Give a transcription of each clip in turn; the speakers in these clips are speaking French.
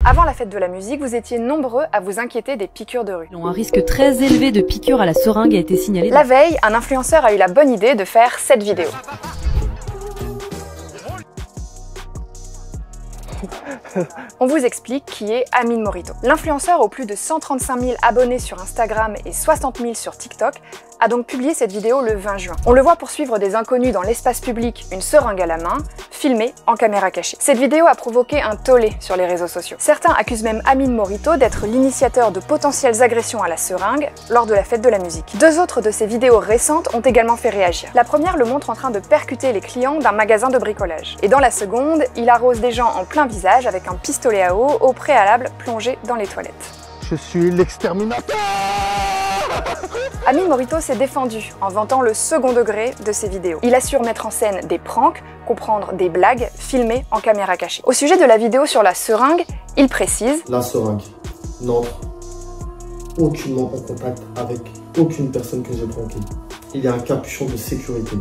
Avant la fête de la musique, vous étiez nombreux à vous inquiéter des piqûres de rue. Un risque très élevé de piqûres à la seringue a été signalé. La veille, un influenceur a eu la bonne idée de faire cette vidéo. On vous explique qui est Amine Morito. L'influenceur aux plus de 135 000 abonnés sur Instagram et 60 000 sur TikTok a donc publié cette vidéo le 20 juin. On le voit poursuivre des inconnus dans l'espace public, une seringue à la main, filmée en caméra cachée. Cette vidéo a provoqué un tollé sur les réseaux sociaux. Certains accusent même Amine Morito d'être l'initiateur de potentielles agressions à la seringue lors de la fête de la musique. Deux autres de ces vidéos récentes ont également fait réagir. La première le montre en train de percuter les clients d'un magasin de bricolage. Et dans la seconde, il arrose des gens en plein visage avec un pistolet à eau au préalable plongé dans les toilettes. Je suis l'exterminateur! Amine Morito s'est défendu en vantant le second degré de ses vidéos. Il assure mettre en scène des pranks, comprendre des blagues filmées en caméra cachée. Au sujet de la vidéo sur la seringue, il précise: la seringue n'entre aucunement en contact avec aucune personne que j'ai pranké. Il y a un capuchon de sécurité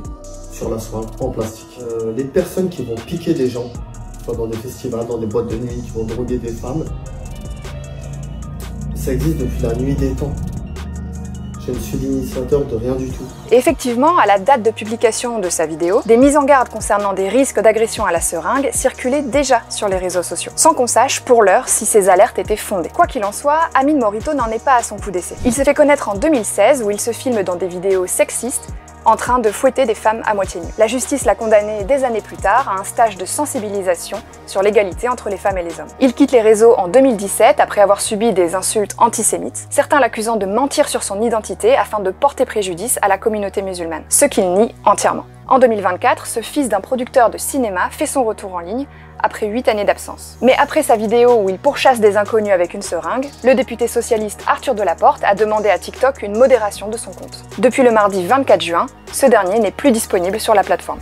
sur la seringue en plastique. Les personnes qui vont piquer des gens, soit dans des festivals, dans des boîtes de nuit, qui vont droguer des femmes, ça existe depuis la nuit des temps. Je ne suis l'initiateur de rien du tout. Et effectivement, à la date de publication de sa vidéo, des mises en garde concernant des risques d'agression à la seringue circulaient déjà sur les réseaux sociaux, sans qu'on sache pour l'heure si ces alertes étaient fondées. Quoi qu'il en soit, Amine Morito n'en est pas à son coup d'essai. Il s'est fait connaître en 2016 où il se filme dans des vidéos sexistes en train de fouetter des femmes à moitié nues. La justice l'a condamné des années plus tard à un stage de sensibilisation sur l'égalité entre les femmes et les hommes. Il quitte les réseaux en 2017 après avoir subi des insultes antisémites, certains l'accusant de mentir sur son identité afin de porter préjudice à la communauté musulmane, ce qu'il nie entièrement. En 2024, ce fils d'un producteur de cinéma fait son retour en ligne après 8 années d'absence. Mais après sa vidéo où il pourchasse des inconnus avec une seringue, le député socialiste Arthur Delaporte a demandé à TikTok une modération de son compte. Depuis le mardi 24 juin, ce dernier n'est plus disponible sur la plateforme.